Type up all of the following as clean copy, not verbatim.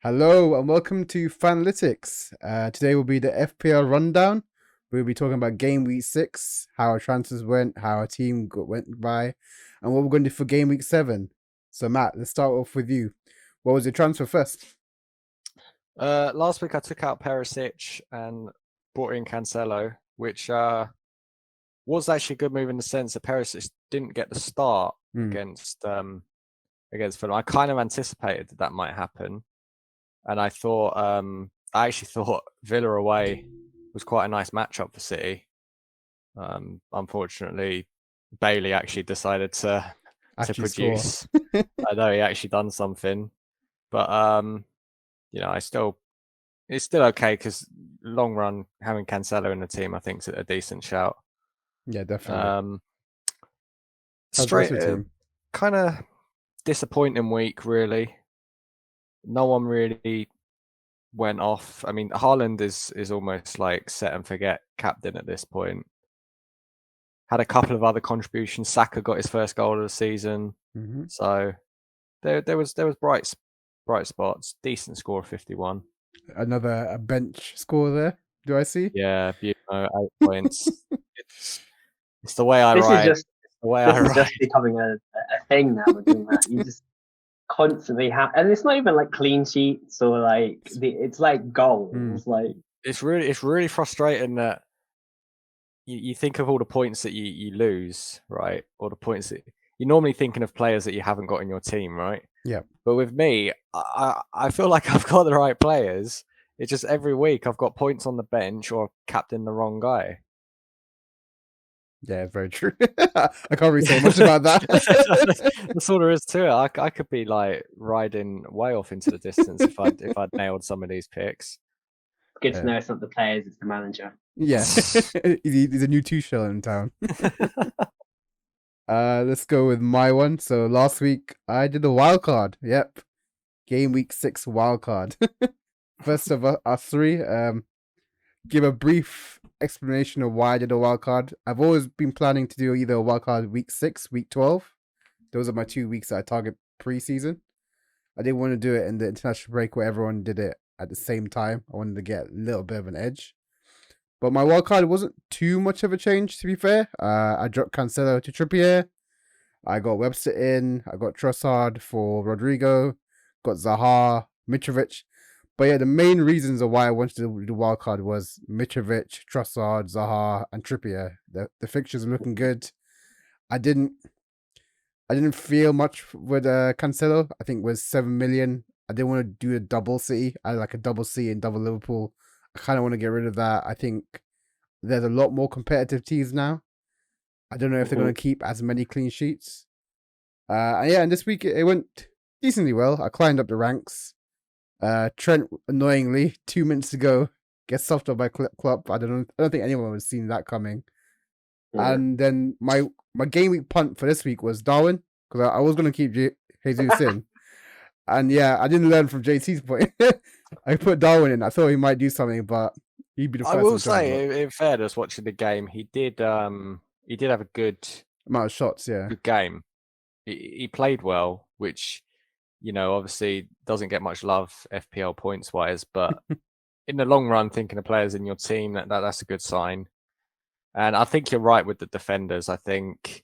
Hello and welcome to Fanalytics. Today will be the FPL rundown. We'll be talking about game week 6, how our transfers went, how our team went by, and what we're going to do for game week 7. So Matt, let's start off with you. What was your transfer first? Last week I took out Perisic and brought in Cancelo, which was actually a good move in the sense that Perisic didn't get the start against Fulham. I kind of anticipated that might happen, and I actually thought Villa away was quite a nice matchup for City. Unfortunately, Bailey actually decided to produce. I know he actually done something, but it's still okay because long run having Cancelo in the team, I think, is a decent shout. Yeah, definitely. Straight, kind of disappointing week, really. No one really went off. I mean, Haaland is almost like set and forget captain at this point. Had a couple of other contributions. Saka got his first goal of the season, so there was bright spots. Decent score of 51. Another bench score there. Do I see? Yeah, 8 points. It's the way I write. This is just becoming a thing now. We're doing that. You just constantly have, and it's not even like clean sheets or like it's like goals. Like it's really frustrating that you think of all the points that you lose, right? Or the points that you're normally thinking of players that you haven't got in your team, right? Yeah. But with me, I feel like I've got the right players. It's just every week I've got points on the bench or captain the wrong guy. Yeah, very true. I can't really say much about that. That's all there is to it. I could be like riding way off into the distance if I'd nailed some of these picks. Good to know it's not the players, it's the manager. Yeah, he's a new two-shell in town. Let's go with my one. So last week I did a wild card. Yep, game week 6 wild card. First of us three, give a brief explanation of why I did a wild card. I've always been planning to do either a wild card week 6, week 12. Those are my 2 weeks that I target pre-season. I didn't want to do it in the international break where everyone did it at the same time. I wanted to get a little bit of an edge. But my wildcard wasn't too much of a change, to be fair. I dropped Cancelo to Trippier. I got Webster in. I got Trossard for Rodrigo. Got Zaha, Mitrovic. But yeah, the main reasons of why I wanted to do the wildcard was Mitrovic, Trossard, Zaha, and Trippier. The fixtures are looking good. I didn't feel much with Cancelo. I think it was 7 million. I didn't want to do a double City. I like a double C and double Liverpool. I kind of want to get rid of that. I think there's a lot more competitive teams now. I don't know if they're going to keep as many clean sheets. And this week it went decently well. I climbed up the ranks. Trent, annoyingly, 2 minutes ago, gets soft up by Klopp. I don't think anyone was seeing that coming. Yeah. And then my game week punt for this week was Darwin, because I was going to keep Jesus in. And yeah, I didn't learn from JT's point. I put Darwin in. I thought he might do something, but he'd be the first. I will say, in fairness, watching the game, he did have a good amount of shots. Yeah, good game. He played well, which obviously doesn't get much love FPL points wise, but in the long run, thinking of players in your team, that's a good sign. And I think you're right with the defenders. I think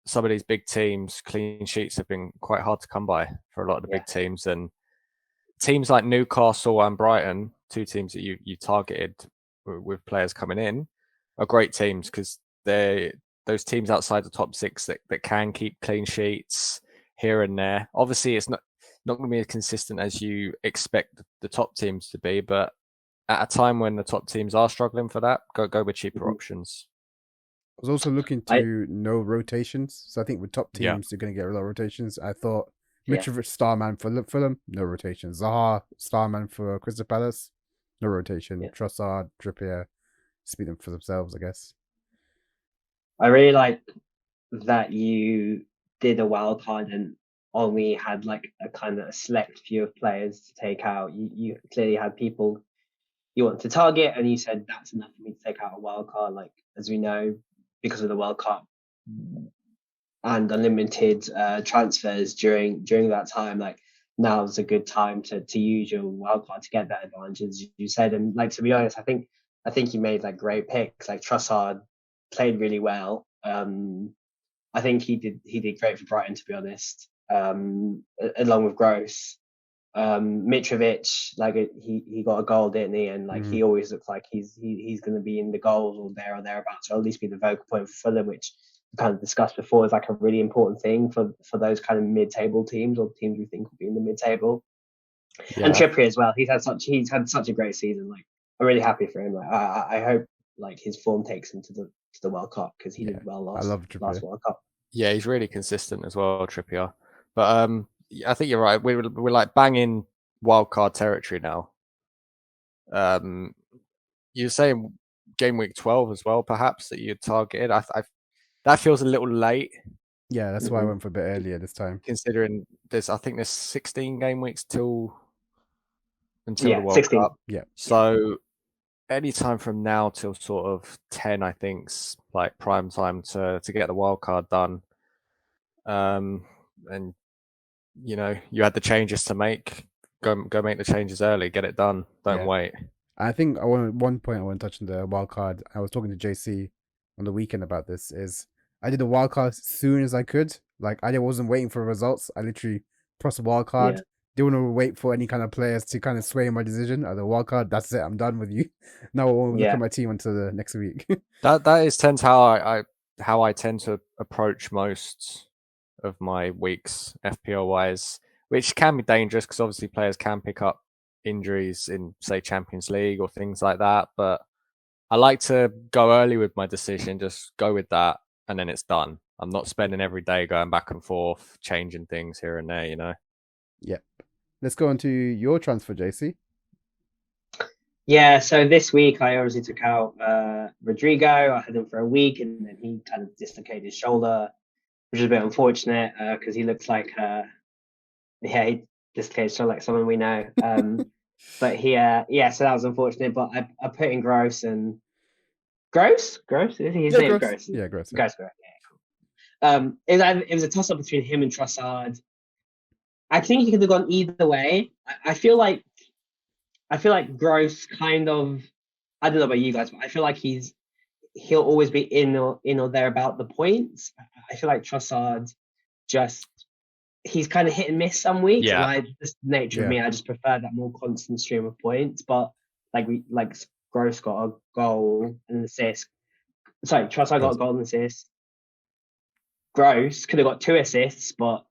some of these big teams, clean sheets have been quite hard to come by for a lot of the big teams. And teams like Newcastle and Brighton, 2 teams that you targeted with players coming in, are great teams because they're those teams outside the top 6 that can keep clean sheets here and there. Obviously, it's not going to be as consistent as you expect the top teams to be, but at a time when the top teams are struggling for that, go with cheaper options. I was also looking to no rotations, so I think with top teams you're going to get a lot of rotations. I thought Mitrovic Starman for Fulham, no rotations. Zaha Starman for Crystal Palace, no rotation. Trossard, Trippier, speak them for themselves, I guess. I really like that you did a wild card and only had like a kind of a select few of players to take out. You clearly had people you want to target, and you said that's enough for me to take out a wild card. Like, as we know, because of the World Cup and unlimited transfers during that time, like now's a good time to use your wildcard to get that advantage, as you said. And like, to be honest, I think you made like great picks. Like Trossard played really well. I think he did great for Brighton, to be honest. Along with Gross. Mitrovic, like he got a goal, didn't he? And like he always looks like he's going to be in the goals or there or thereabouts, or at least be the focal point for Fulham, which we kind of discussed before is like a really important thing for those kind of mid-table teams or teams we think will be in the mid-table. Yeah. And Trippier as well. He's had such a great season. Like I'm really happy for him. Like I hope like his form takes him to the World Cup, because he did well last World Cup. Yeah, he's really consistent as well, Trippier. But I think you're right. We're like banging wildcard territory now. You're saying game week 12 as well, perhaps, that you targeted. That feels a little late. Yeah, that's why I went for a bit earlier this time. Considering I think there's 16 game weeks until yeah, the World 16. Cup. Yeah. So any time from now till sort of 10, I think's like prime time to get the wild card done. And you know, you had the changes to make. Go make the changes early. Get it done. Don't wait. I think one point I want to touch on the wild card. I was talking to JC on the weekend about this. Is I did the wild card as soon as I could. Like I wasn't waiting for results. I literally pressed the wild card. Yeah. Didn't want to wait for any kind of players to kind of sway my decision. The wild card, that's it. I'm done with you. Now I won't look at my team until the next week. that tends how I tend to approach most of my weeks FPL wise, which can be dangerous because obviously players can pick up injuries in, say, Champions League or things like that. But I like to go early with my decision, just go with that, and then it's done. I'm not spending every day going back and forth, changing things here and there, you know? Yep. Let's go on to your transfer, JC. Yeah, so this week I obviously took out Rodrigo. I had him for a week, and then he kind of dislocated his shoulder, which is a bit unfortunate because he looks like he dislocated shoulder like someone we know. But so that was unfortunate. But I put in Gross and Gross. Is his name Gross? Yeah, Gross. Yeah, cool. It was a toss up between him and Trossard. I think he could have gone either way. I feel like Gross kind of, I don't know about you guys, but I feel like he'll always be in or there about the points. I feel like Trossard he's kind of hit and miss some weeks. Yeah. And just the nature of me, I just prefer that more constant stream of points. But Gross got a goal and an assist. Sorry, Trossard got a goal and an assist. Gross could have got 2 assists, but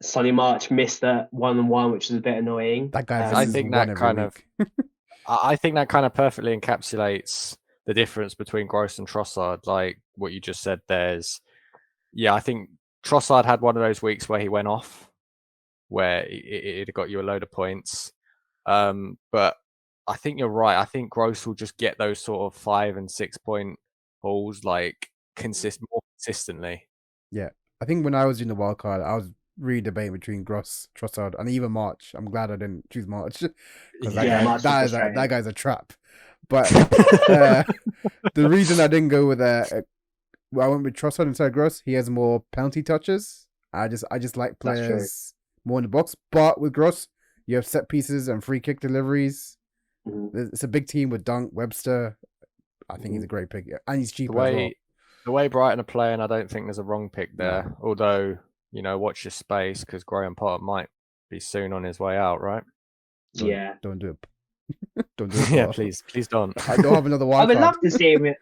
Sonny March missed that 1-on-1, which was a bit annoying. That guy, I think that kind of perfectly encapsulates the difference between Gross and Trossard. Like what you just said, I think Trossard had one of those weeks where he went off, where it got you a load of points. But I think you're right. I think Gross will just get those sort of 5 and 6 point hauls like more consistently. Yeah. I think when I was in the wild card, I was really debating between Gross, Trossard, and even March. I'm glad I didn't choose March because that guy's a trap. But the reason I didn't go with I went with Trossard instead of Gross. He has more penalty touches. I just like players more in the box. But with Gross, you have set pieces and free kick deliveries. It's a big team with Dunk, Webster. I think he's a great pick, and he's cheap as well. The way Brighton are playing, I don't think there's a wrong pick there. No. Although, you know, watch your space because Graham Potter might be soon on his way out, right? Don't do it. Don't do it. Yeah, please don't. I don't have another wild I would card. love to see him.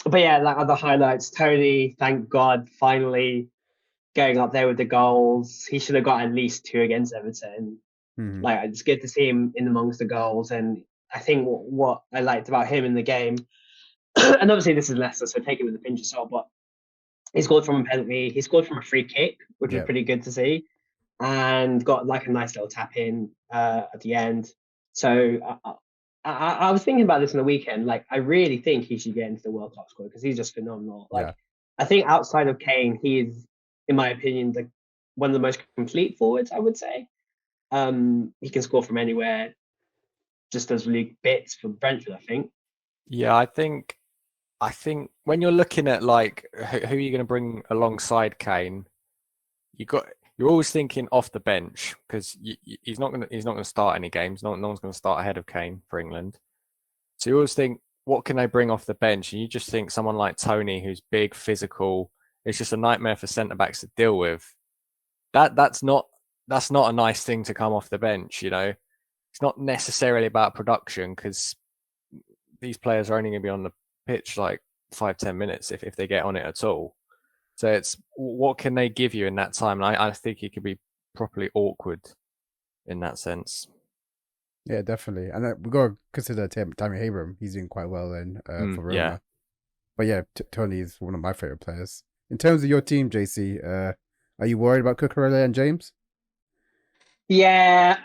But yeah, like other highlights, Tony, thank God, finally going up there with the goals. He should have got at least 2 against Everton. Like it's good to see him in amongst the goals, and I think what I liked about him in the game, and obviously this is Leicester, so take it with a pinch of salt, but he scored from a penalty, he scored from a free kick, which was pretty good to see, and got like a nice little tap in at the end. So I was thinking about this on the weekend. Like I really think he should get into the World Cup squad because he's just phenomenal. Like I think outside of Kane, he is, in my opinion, one of the most complete forwards, I would say. He can score from anywhere. Just does really bits for Brentford, I think. Yeah, I think I think when you're looking at like who are you going to bring alongside Kane, you're always thinking off the bench because he's not going to start any games. No one's going to start ahead of Kane for England. So you always think, what can they bring off the bench? And you just think someone like Tony, who's big, physical. It's just a nightmare for centre backs to deal with. That's not a nice thing to come off the bench. It's not necessarily about production because these players are only going to be on the pitch like 5-10 minutes if they get on it at all. So it's what can they give you in that time? And I think it could be properly awkward in that sense. Yeah, definitely. And we've got to consider Tammy Abraham. He's doing quite well for Roma. Yeah. But yeah, Tony is one of my favourite players. In terms of your team, JC, are you worried about Cucurella and James? Yeah,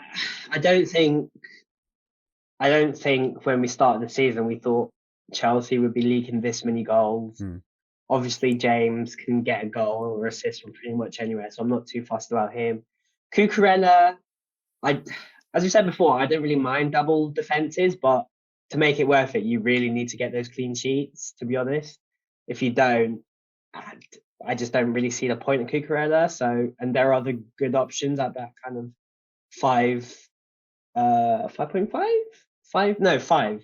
I don't think when we started the season we thought Chelsea would be leaking this many goals. Obviously, James can get a goal or assist from pretty much anywhere, so I'm not too fussed about him. Cucurella, as we said before, I don't really mind double defenses, but to make it worth it, you really need to get those clean sheets, to be honest. If you don't, I just don't really see the point of Cucurella. So, and there are other good options at that kind of 5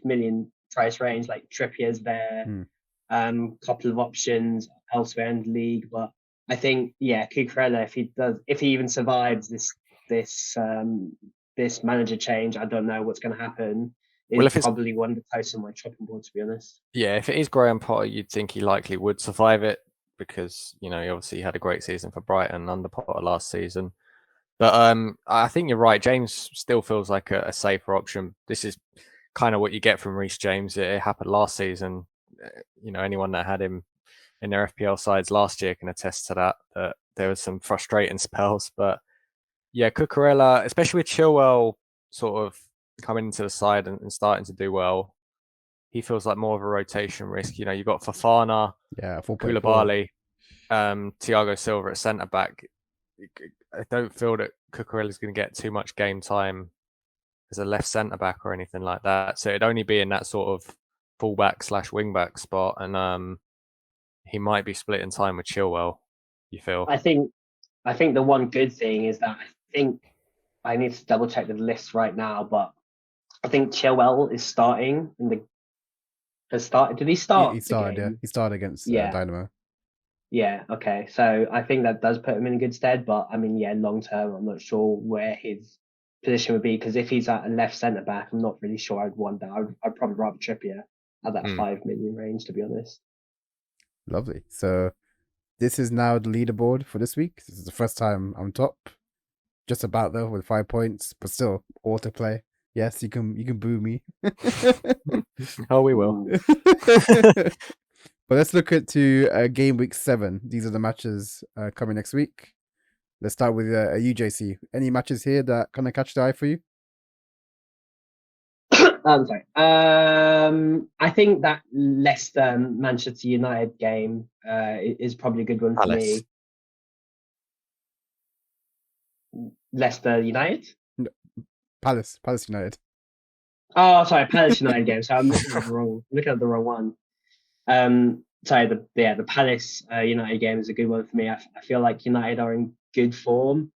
million price range, like Trippier's there. Couple of options elsewhere in the league, but I think Cucurella, if he even survives this manager change, I don't know what's going to happen. Is probably one of the close on my chopping board, to be honest. Yeah, if it is Graham Potter, you'd think he likely would survive it because he obviously had a great season for Brighton under Potter last season. But I think you're right. James still feels like a safer option. This is kind of what you get from Reece James. It happened last season. Anyone that had him in their FPL sides last year can attest to that there was some frustrating spells. But yeah, Cucurella, especially with Chilwell sort of coming into the side and starting to do well, he feels like more of a rotation risk. You've got Fofana, Koulibaly, Thiago Silva at centre back. I don't feel that Cucurella is going to get too much game time as a left centre back or anything like that. So it'd only be in that sort of fullback / wing back spot, and he might be splitting time with Chilwell. You feel? I think the one good thing is that I think I need to double check the list right now, but I think Chilwell is starting has started. Did he start? He started. Yeah, he started against Dynamo. Yeah. Okay. So I think that does put him in good stead. But I mean, long term, I'm not sure where his position would be, because if he's at a left centre back, I'm not really sure I'd want that. I'd probably rather Trippier at that 5 million range, to be honest. Lovely. So this is now the leaderboard for this week. This is the first time I'm top, just about though, with 5 points, but still autoplay. Yes, you can boo me. Oh, we will. But let's look at game week 7. These are the matches coming next week. Let's start with UJC. Any matches here that kind of catch the eye for you? I'm sorry. I think that Leicester Manchester United game is probably a good one for me. Leicester United? No, Palace United. Oh, sorry, Palace United game. So I'm looking at the wrong one. The Palace United game is a good one for me. I feel like United are in good form.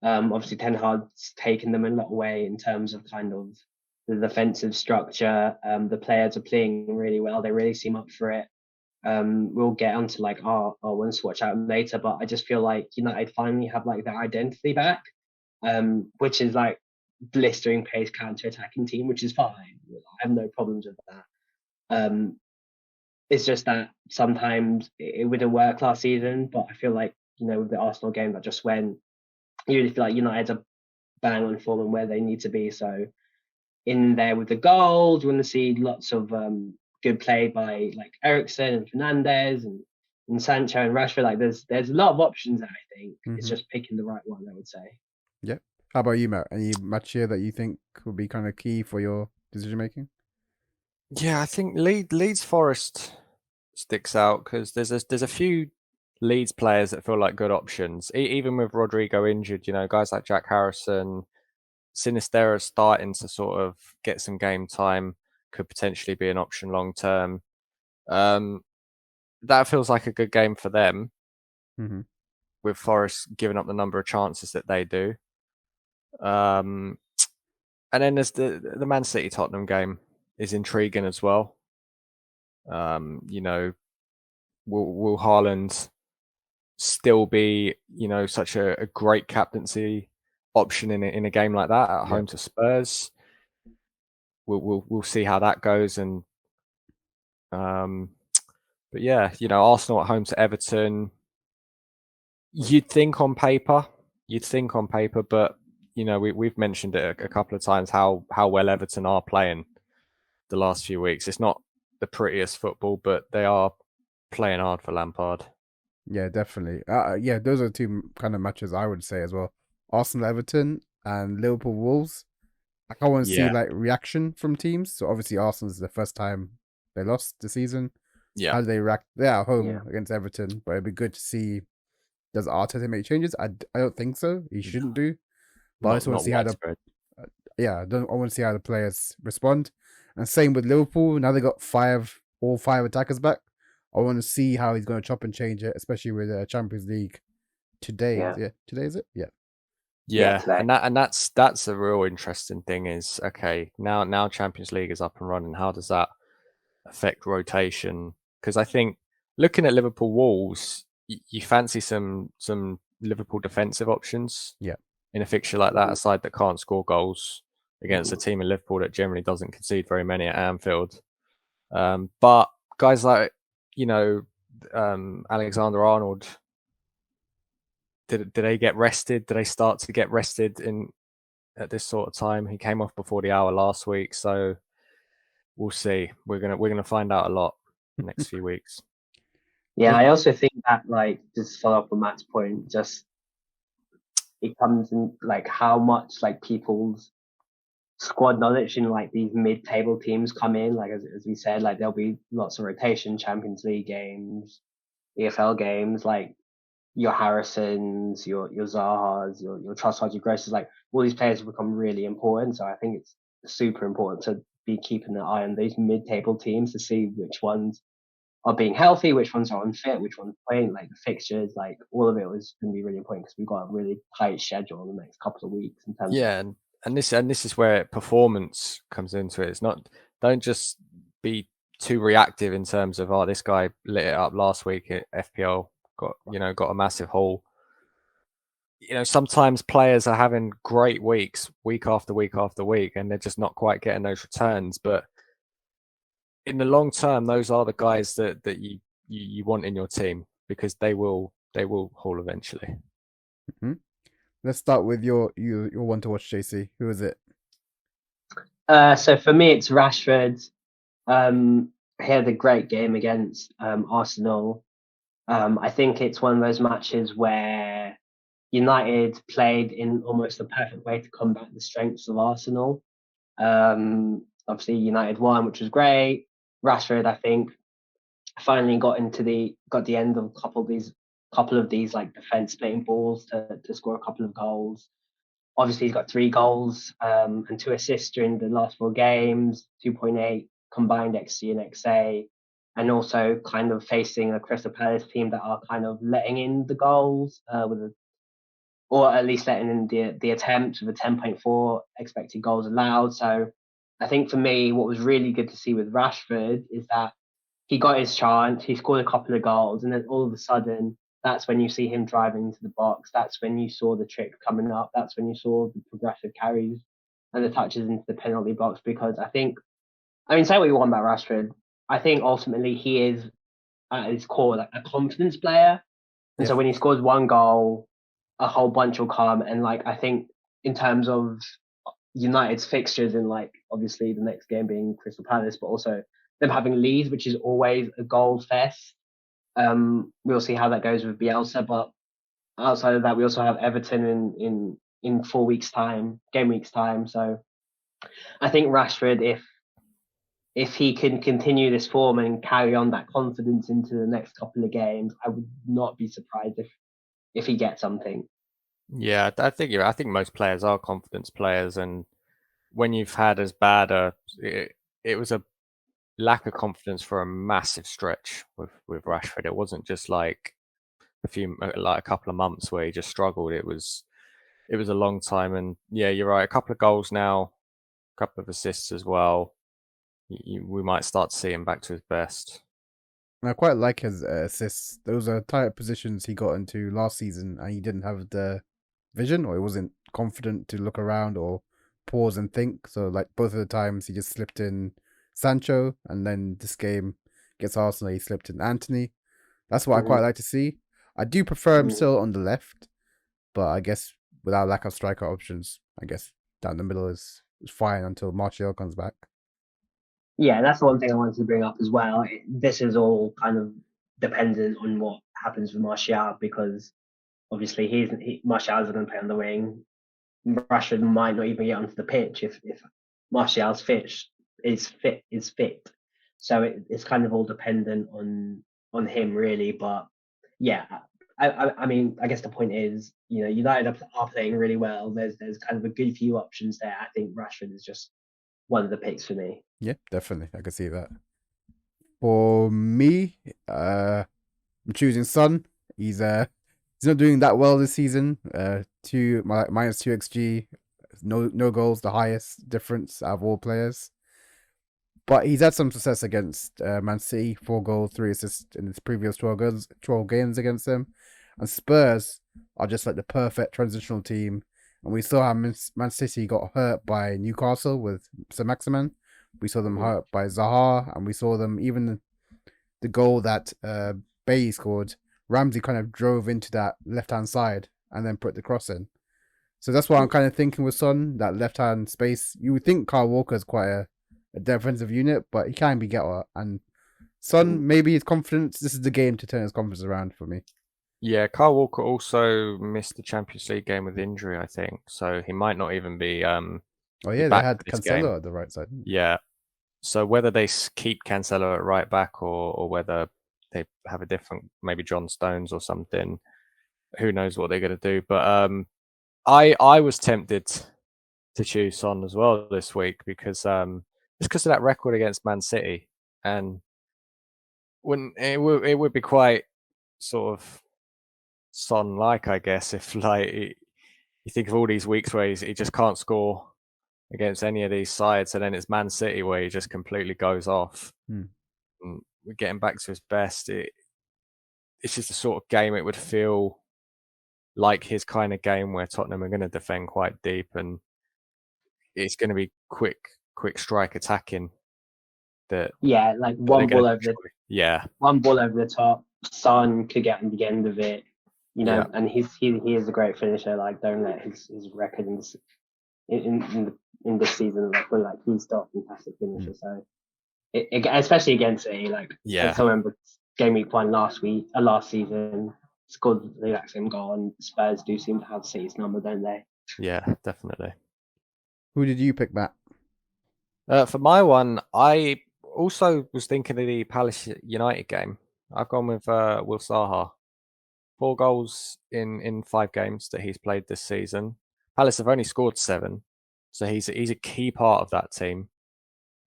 Obviously, Ten Hag's taken them a lot away in terms of kind of the defensive structure. The players are playing really well. They really seem up for it. We'll get onto like our ones to watch out later, but I just feel like United finally have like their identity back, which is like blistering pace counter-attacking team, which is fine. I have no problems with that. It's just that sometimes it wouldn't work last season, but I feel like, with the Arsenal game that just went, you really feel like United are bang on form and where they need to be. So in there with the goals, you want to see lots of good play by like Eriksen and Fernandes and Sancho and Rashford. Like there's a lot of options there, I think. It's just picking the right one, I would say. Yep. How about you, Matt? Any match here that you think would be kind of key for your decision making? Yeah, I think Leeds Forest sticks out because there's a few Leeds players that feel like good options. Even with Rodrigo injured, guys like Jack Harrison, Sinisterra starting to sort of get some game time, could potentially be an option long term. That feels like a good game for them, Mm-hmm. with Forest giving up the number of chances that they do. And then there's the Man City Tottenham game is intriguing as well. You know, will Haaland still be, you know, such a great captaincy option in a game like that at home to Spurs? We'll see how that goes. And but yeah, you know, Arsenal at home to Everton. You'd think on paper, but you know, we've mentioned it a couple of times how well Everton are playing the last few weeks. It's not the prettiest football, but they are playing hard for Lampard. Yeah, definitely. Yeah, those are two kind of matches I would say as well. Arsenal, Everton, and Liverpool, Wolves. I want to see Yeah, like reaction from teams. So obviously, Arsenal is the first time they lost the season. yeah, How do they react? They're at home Yeah. against Everton, but it'd be good to see. Does Arteta make changes? I don't think so. He shouldn't do. But I just want to not see how the widespread. I want to see how the players respond. And same with Liverpool. Now they got all five attackers back. I want to see how he's going to chop and change it, especially with the Champions League today. Yeah. Today is it? Yeah. Yeah, today. and that's a real interesting thing. Is okay now Champions League is up and running. How does that affect rotation? Because I think looking at Liverpool Wolves, you fancy some Liverpool defensive options. Yeah. In a fixture like that, Mhm. a side that can't score goals against a team in Liverpool that generally doesn't concede very many at Anfield. But guys like, you know, Alexander Arnold, did they get rested? Did they start to get rested in at this sort of time? He came off before the hour last week, so we'll see. We're gonna find out a lot next few weeks. Yeah, I also think that like just to follow up on Matt's point, just it comes in like how much like people's squad knowledge in like these mid-table teams come in. Like as we said, like there'll be lots of rotation, Champions League games, EFL games, like your Harrisons, your Zahas, your Trossards, your Grosses, like all these players have become really important. So I think it's super important to be keeping an eye on these mid-table teams to see which ones are being healthy, which ones are unfit, which ones playing, like the fixtures, like all of it was going to be really important because we've got a really tight schedule in the next couple of weeks in terms of. Yeah, and this is where performance comes into it. It's not, don't just be too reactive in terms of, oh, this guy lit it up last week at FPL, got a massive haul. You know, sometimes players are having great weeks, week after week after week, and they're just not quite getting those returns. But in the long term, those are the guys that you want in your team, because they will haul eventually. Mm-hmm. Let's start with your one to watch, JC. Who is it? So for me, it's Rashford. He had a great game against Arsenal. I think it's one of those matches where United played in almost the perfect way to combat the strengths of Arsenal. Obviously, United won, which was great. Rashford, I think, finally got the end of a couple of these like defense splitting balls to score a couple of goals. Obviously, he's got 3 goals and 2 assists during the last 4 games, 2.8 combined XG and XA, and also kind of facing a Crystal Palace team that are kind of letting in the goals or at least letting in the attempt with a 10.4 expected goals allowed. So I think for me, what was really good to see with Rashford is that he got his chance, he scored a couple of goals, and then all of a sudden, that's when you see him driving into the box. That's when you saw the trick coming up. That's when you saw the progressive carries and the touches into the penalty box. Because I mean, say what you want about Rashford, I think ultimately he is at his core like a confidence player. And Yeah. so when he scores one goal, a whole bunch will come. And like I think in terms of United's fixtures and like obviously the next game being Crystal Palace, but also them having Leeds, which is always a goal fest. We'll see how that goes with Bielsa, but outside of that, we also have Everton in 4 weeks' time, game weeks' time. So I think Rashford, if he can continue this form and carry on that confidence into the next couple of games, I would not be surprised if he gets something. Yeah, I think most players are confidence players, and when you've had as bad it was a lack of confidence for a massive stretch with Rashford. It wasn't just like a couple of months where he just struggled. It was a long time. And yeah, you're right. A couple of goals now, a couple of assists as well. We might start to see him back to his best. And I quite like his assists. Those are tight positions he got into last season, and he didn't have the vision, or he wasn't confident to look around or pause and think. So, like, both of the times he just slipped in Sancho, and then this game against Arsenal, he slipped in Anthony. That's what I quite like to see. I do prefer him still on the left, but I guess without lack of striker options, I guess down the middle is fine until Martial comes back. Yeah, that's the one thing I wanted to bring up as well. This is all kind of dependent on what happens with Martial, because obviously Martial's going to play on the wing. Rashford might not even get onto the pitch if Martial's is fit. So it's kind of all dependent on him really. But yeah, I mean, I guess the point is, United are playing really well. There's kind of a good few options there. I think Rashford is just one of the picks for me. Yeah, definitely. I can see that. For me, I'm choosing Son. He's not doing that well this season. Minus 2 XG, no goals, the highest difference out of all players. But he's had some success against Man City, 4 goals, 3 assists in his previous 12 games against them. And Spurs are just like the perfect transitional team. And we saw how Man City got hurt by Newcastle with Saint-Maximin. We saw them hurt by Zaha, and we saw them even the goal that Bailly scored. Ramsey kind of drove into that left-hand side and then put the cross in. So that's what I'm kind of thinking with Son, that left-hand space. You would think Kyle Walker is quite a defensive unit, but he can be getter. And Son, maybe his confidence, this is the game to turn his confidence around for me. Yeah, Kyle Walker also missed the Champions League game with injury, I think. So he might not even be Oh yeah, they had Cancelo at the right side. Yeah. So whether they keep Cancelo at right back or whether they have a different, maybe John Stones or something, who knows what they're going to do. But I was tempted to choose Son as well this week because just because of that record against Man City, and it would be quite sort of Son-like, I guess, if like you think of all these weeks where he just can't score against any of these sides, and then it's Man City where he just completely goes off. And we're getting back to his best. It's just the sort of game it would feel like his kind of game where Tottenham are going to defend quite deep, and it's going to be quick strike attacking. Like one ball over the top. Son could get on the end of it, and he is a great finisher. Like, don't let his record in this season like he's still a fantastic finisher. So especially against City, I still remember game week 1 last season, scored the exact same goal, and Spurs do seem to have City's number, don't they? Yeah, definitely. Who did you pick, Matt? For my one, I also was thinking of the Palace United game. I've gone with Will Zaha. 4 goals in 5 games that he's played this season. Palace have only scored 7, so he's a key part of that team.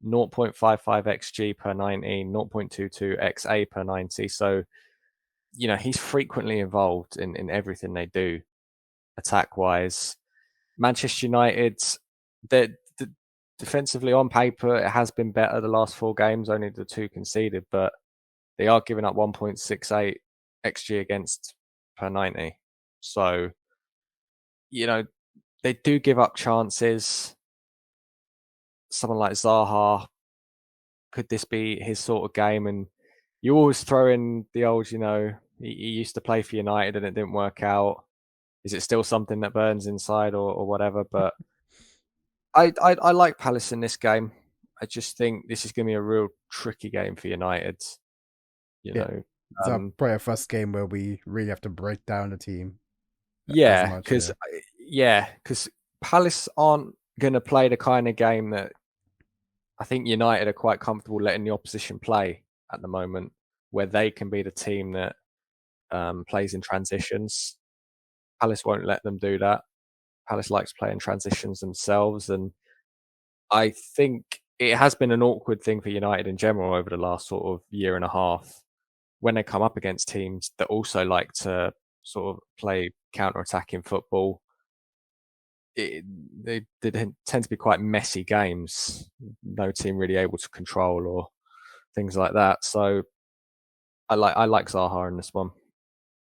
0.55 xG per 90, 0.22 XA per 90. So, he's frequently involved in everything they do, attack-wise. Manchester United, they're defensively on paper, it has been better the last 4 games, only the 2 conceded, but they are giving up 1.68 XG against per 90. So, they do give up chances. Someone like Zaha, could this be his sort of game? And you always throw in the old, he used to play for United and it didn't work out. Is it still something that burns inside or whatever? But I like Palace in this game. I just think this is going to be a real tricky game for United. It's probably our first game where we really have to break down the team. Yeah, because Palace aren't going to play the kind of game that I think United are quite comfortable letting the opposition play at the moment, where they can be the team that plays in transitions. Palace won't let them do that. Palace likes playing transitions themselves, and I think it has been an awkward thing for United in general over the last sort of year and a half when they come up against teams that also like to sort of play counter-attacking football. They tend to be quite messy games. No team really able to control or things like that. So I like Zaha in this one.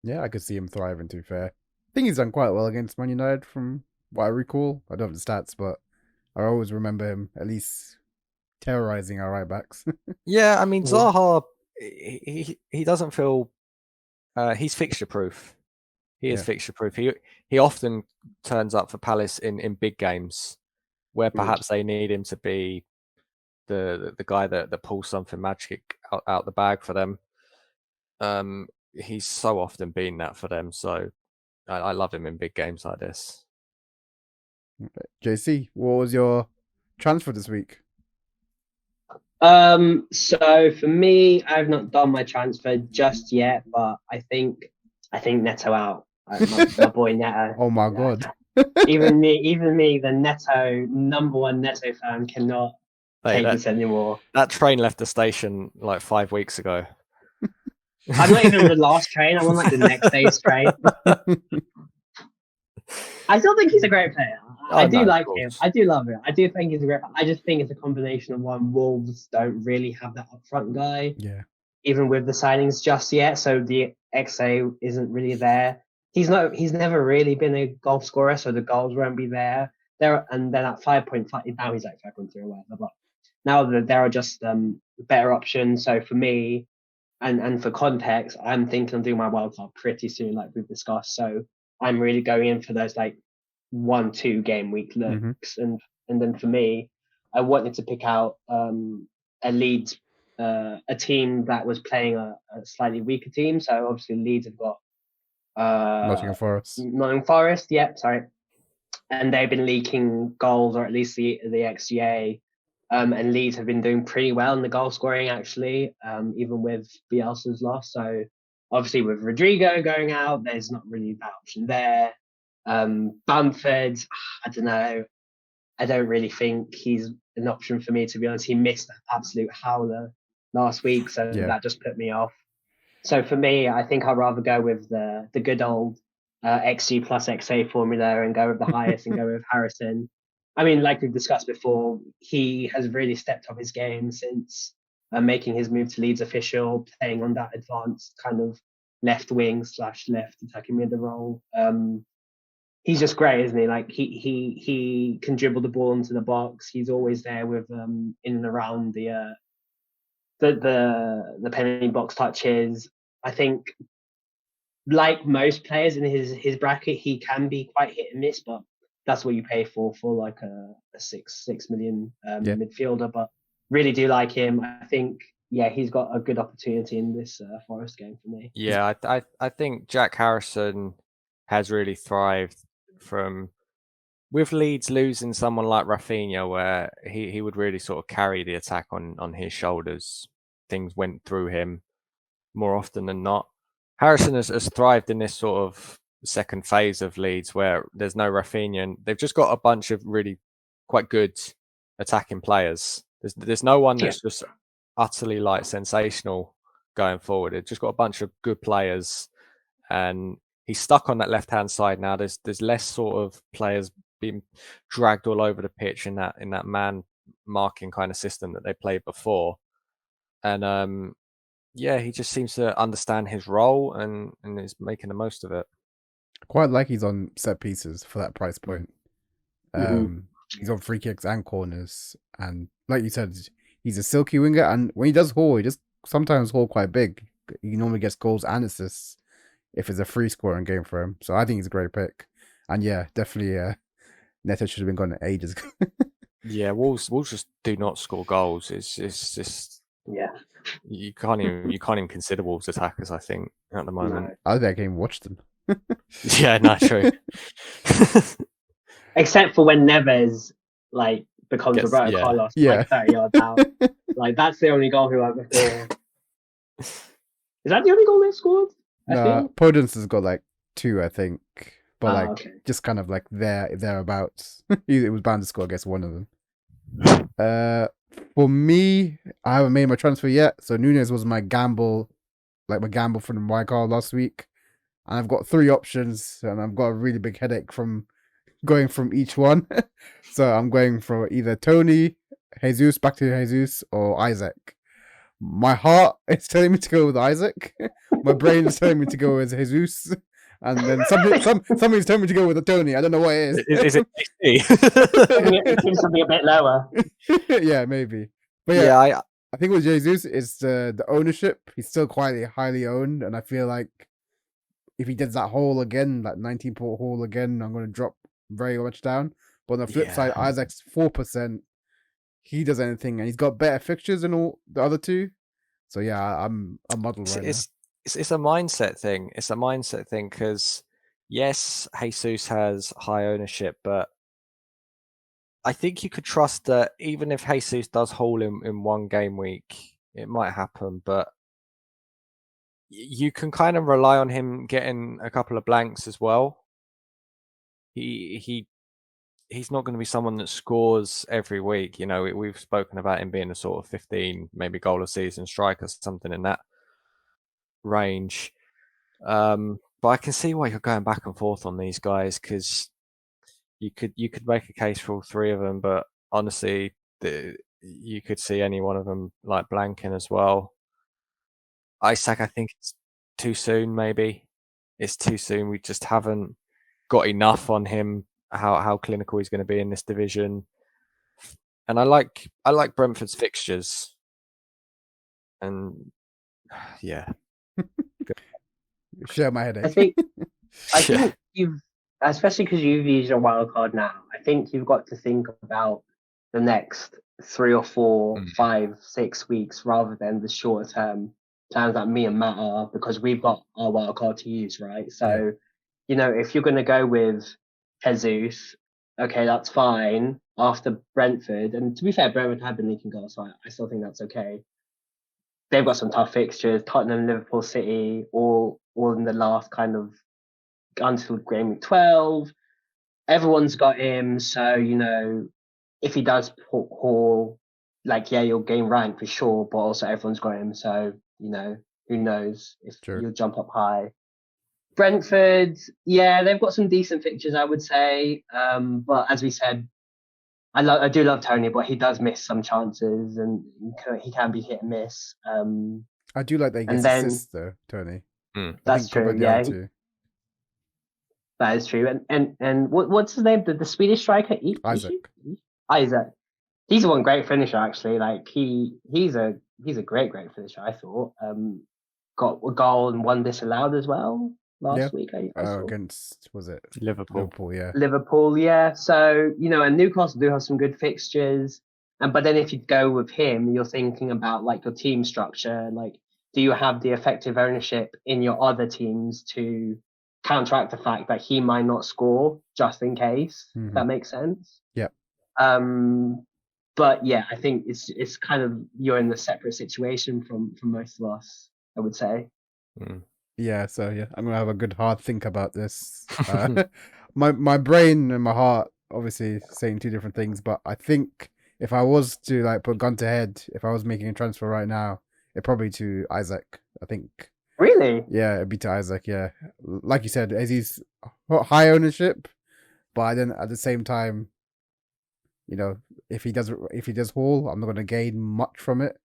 Yeah, I could see him thriving, to be fair. I think he's done quite well against Man United from what I recall. I don't have the stats, but I always remember him at least terrorizing our right backs. Yeah, I mean, Yeah. Zaha, he doesn't feel... he's fixture-proof. He is Yeah. fixture-proof. He often turns up for Palace in big games where perhaps they need him to be the guy that pulls something magic out the bag for them. He's so often been that for them, so I love him in big games like this. Okay. JC, what was your transfer this week? So for me, I've not done my transfer just yet, but I think Neto out. My boy Neto. Oh my god. Even me, the Neto #1 Neto fan, cannot take this anymore. That train left the station like 5 weeks ago. I'm not even on the last train. I'm on like the next day's train. I still think he's a great player. I do like him. I do love him. I do think he's a great. I just think it's a combination of one. Wolves don't really have that upfront guy. Yeah. Even with the signings just yet, so the XA isn't really there. He's never really been a goal scorer, so the goals won't be there. And then at 5.5 now he's like 5.3 or whatever. But now there are just better options. So for me, and for context, I'm thinking of doing my wildcard pretty soon, like we've discussed. So I'm really going in for those like 1-2 game week looks, and then for me, I wanted to pick out a Leeds, a team that was playing a slightly weaker team. So obviously Leeds have got Nottingham Forest. Nottingham Forest, yep, sorry, and they've been leaking goals, or at least the XGA. And Leeds have been doing pretty well in the goal scoring, actually, even with Bielsa's loss. So obviously with Rodrigo going out, there's not really that option there. Bamford, I don't know. I don't really think he's an option for me, to be honest. He missed an absolute howler last week, so that just put me off. So for me, I think I'd rather go with the good old XG plus XA formula and go with the highest and go with Harrison. I mean, like we've discussed before, he has really stepped up his game since making his move to Leeds official, playing on that advanced kind of left wing / left attacking mid role. He's just great, isn't he? Like he can dribble the ball into the box. He's always there with in and around the penalty box touches. I think, like most players in his bracket, he can be quite hit and miss, but that's what you pay for like a 6 million midfielder. But really do like him. I think he's got a good opportunity in this Forest game for me. Yeah, I think Jack Harrison has really thrived with Leeds losing someone like Rafinha, where he would really sort of carry the attack on his shoulders. Things went through him more often than not. Harrison has thrived in this sort of second phase of Leeds where there's no Rafinha, and they've just got a bunch of really quite good attacking players. There's no one that's just utterly like sensational going forward. They've just got a bunch of good players, and he's stuck on that left hand side now. There's less sort of players being dragged all over the pitch in that man marking kind of system that they played before, and he just seems to understand his role and is making the most of it. Quite like he's on set pieces for that price point. He's on free kicks and corners, and like you said, he's a silky winger. And when he does haul, he just sometimes haul quite big. He normally gets goals and assists if it's a free scoring game for him. So I think he's a great pick. And definitely, Neto should have been gone ages ago. Yeah, Wolves just do not score goals. It's just you can't even consider Wolves attackers, I think, at the moment. No. I think I can't even watch them. Yeah, not true. Except for when Neves becomes Roberto Carlos 30 yards out. That's the only goal he'll ever score. Is that the only goal they scored? No, Podence has got 2, I think. But just kind of thereabouts. It was bound to score against one of them. For me, I haven't made my transfer yet. So Nunes was my gamble, from the wildcard last week. And I've got 3 options, and I've got a really big headache from going from each one. So I'm going for either Tony, Jesus, back to Jesus, or Isaac. My heart is telling me to go with Isaac. My brain is telling me to go with Jesus. And then something's telling me to go with a Tony. I don't know what it is. Is it It seems to be a bit lower. Yeah, maybe. But yeah, I think with Jesus, it's the ownership. He's still quite highly owned, and I feel like if he does that haul again, that 19-port haul again, I'm going to drop very much down. But on the flip side, Isaac's 4%. He does anything, and he's got better fixtures than all the other 2. So yeah, I'm muddled right now. It's a mindset thing. It's a mindset thing because yes, Jesus has high ownership, but I think you could trust that even if Jesus does haul in one game week, it might happen, but you can kind of rely on him getting a couple of blanks as well. He's not going to be someone that scores every week. You know, we've spoken about him being a sort of 15, maybe goal a season striker, something in that range. But I can see why you're going back and forth on these guys because you could make a case for all 3 of them, but honestly, you could see any one of them like blanking as well. Isaac, I think it's too soon. Maybe it's too soon. We just haven't got enough on him. How clinical he's going to be in this division, and I like Brentford's fixtures, and yeah, Share my headache. I think you've, especially because you've used your wild card now, I think you've got to think about the next 3 or 4, 5, 6 weeks rather than the shorter term plans that me and Matt are, because we've got our wild card to use, right? So, you know, if you're going to go with Jesus, okay, that's fine after Brentford. And to be fair, Brentford have been leaking goals, so I still think that's okay. They've got some tough fixtures: Tottenham, Liverpool, City, all in the last kind of until game week 12. Everyone's got him, so you know if he does haul, like you'll gain rank for sure, but also everyone's got him, so you know who knows if you'll jump up high. Brentford, they've got some decent fixtures, I would say, but as we said, I do love Tony, but he does miss some chances, and he can be hit and miss. I do like that he gets assists, though, Tony. That's true. Yeah, that is true. And what's his name? The Swedish striker, Isaac. Isaac. He's one great finisher, actually. Like he's a great finisher. I thought. Got a goal and 1 disallowed as well last week. I saw. Against, was it Liverpool? Liverpool, yeah. So and Newcastle do have some good fixtures. But then if you go with him, you're thinking about like your team structure. Like, do you have the effective ownership in your other teams to counteract the fact that he might not score just in case? If that makes sense. Yeah. But yeah, I think it's kind of you're in a separate situation from most of us, I would say. Yeah, so I'm gonna have a good hard think about this. My brain and my heart obviously saying 2 different things, but I think if I was to like put gun to head, if I was making a transfer right now, it'd probably to Isaac. I think. Really? Yeah, it'd be to Isaac. Yeah, like you said, as he's high ownership, but then at the same time, if he does haul, I'm not going to gain much from it.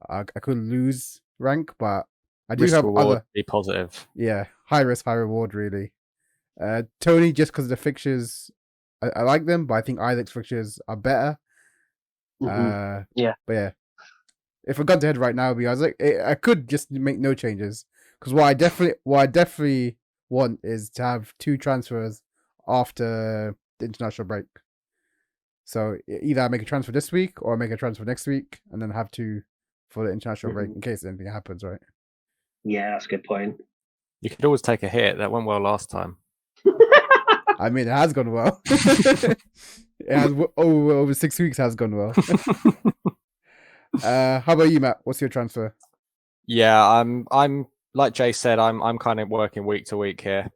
I could lose rank, but I do have other. Be positive. Yeah, high risk, high reward, really. Tony, just because the fixtures, I like them, but I think Isaac's fixtures are better. But yeah, if I got to head right now, it'd be Isaac. I could just make no changes, because what I definitely want is to have 2 transfers after the international break. So either I make a transfer this week or I make a transfer next week, and then have 2 for the international break in case anything happens, right? Yeah, that's a good point. You could always take a hit. That went well last time. I mean, it has gone well. It has over 6 weeks has gone well. How about you, Matt? What's your transfer? Yeah, I'm like Jay said, I'm kind of working week to week here,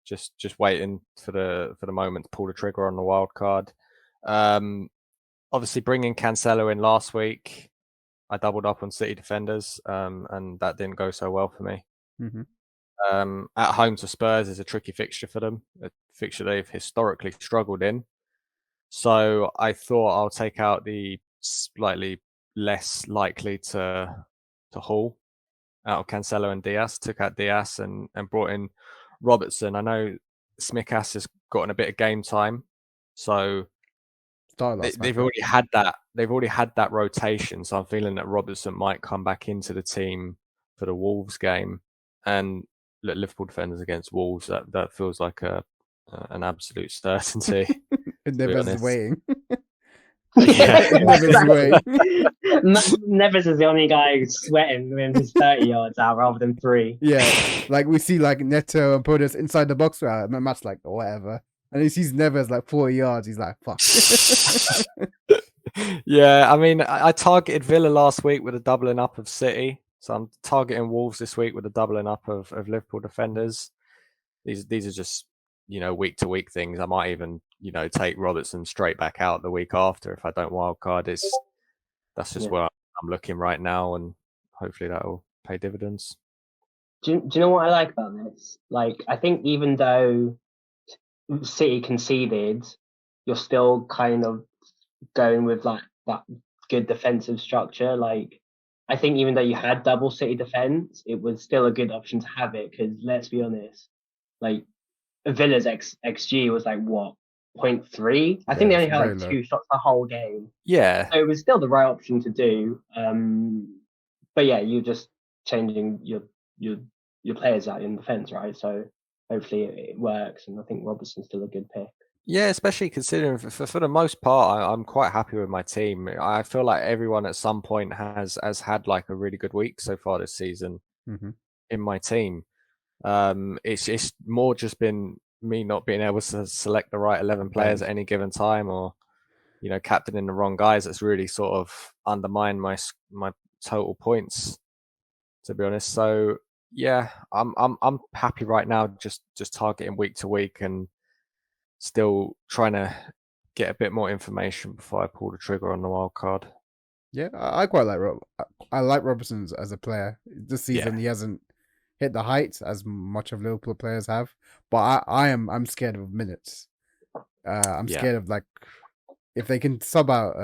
just waiting for the moment to pull the trigger on the wild card. obviously bringing Cancelo in last week, I doubled up on City defenders, and that didn't go so well for me. Mm-hmm. At home to Spurs is a tricky fixture for them, a fixture they've historically struggled in. So I thought I'll take out the slightly less likely to haul out of Cancelo and Diaz. Took out Diaz and brought in Robertson. I know Smikas has gotten a bit of game time, so they've already had that. They've already had that rotation. So I'm feeling that Robertson might come back into the team for the Wolves game. And Liverpool defenders against Wolves, that feels like an absolute certainty. Neves waiting. Yeah, Neves waiting. Neves is the only guy who's sweating when his 30 yards out rather than 3. Yeah, like we see like Neto and Podus inside the box. Matt's like whatever, and he sees Neves like 40 yards. He's like fuck. Yeah, I mean, I targeted Villa last week with a doubling up of City, so I'm targeting Wolves this week with a doubling up of Liverpool defenders. These are just, week to week things. I might even, take Robertson straight back out the week after if I don't wildcard. That's just where I'm looking right now, and hopefully that will pay dividends. Do you know what I like about this? Like, I think even though City conceded, you're still kind of going with like that good defensive structure. Like, I think even though you had double City defense, it was still a good option to have it, because let's be honest, like Villa's XG was like what, 0.3? I think they only had like 2 shots the whole game. Yeah. So it was still the right option to do. But yeah, you're just changing your players out in defense, right? So hopefully it works, and I think Robertson's still a good pick. Yeah, especially considering for the most part, I'm quite happy with my team. I feel like everyone at some point has had like a really good week so far this season in my team. It's more just been me not being able to select the right 11 players at any given time, or captaining the wrong guys. That's really sort of undermined my total points, to be honest. So yeah, I'm happy right now, just targeting week to week and still trying to get a bit more information before I pull the trigger on the wild card. Yeah, I quite like I like Robertson as a player. This season he hasn't hit the heights as much of Liverpool players have, but I'm scared of minutes. I'm scared of like if they can sub out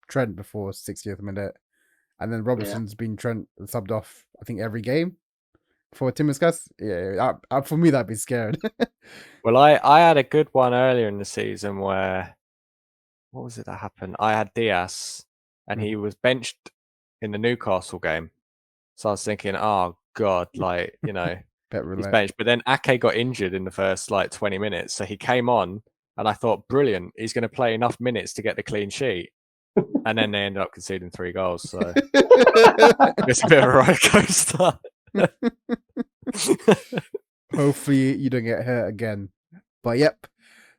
Trent before 60th minute, and then Robertson's been subbed off I think every game for Timuskas. Yeah, for me that'd be scared. Well, I had a good one earlier in the season where, what was it that happened? I had Diaz and he was benched in the Newcastle game. So I was thinking, oh God, like, he's benched. But then Ake got injured in the first like 20 minutes. So he came on and I thought, brilliant, he's going to play enough minutes to get the clean sheet. And then they ended up conceding 3 goals. So it's a bit of a roller coaster. Hopefully you don't get hurt again. But yep.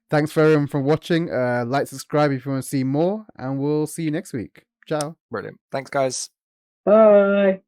Thanks for everyone for watching. Like, subscribe if you want to see more, and we'll see you next week. Ciao. Brilliant. Thanks, guys. Bye.